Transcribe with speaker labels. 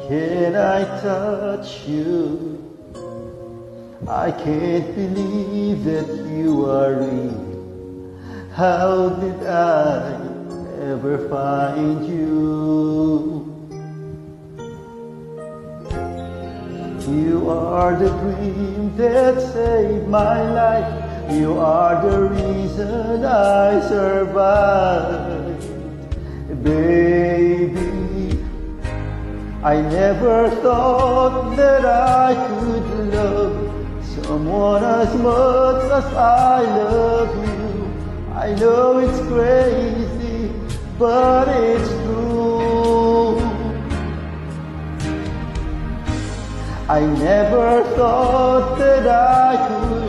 Speaker 1: Can I touch you? I can't believe that you are real. How did I ever find you? You are the dream that saved my life. You are the reason I survived. Baby, I never thought that I could love someone as much as I love you. I know it's crazy, but it's true. I never thought that I could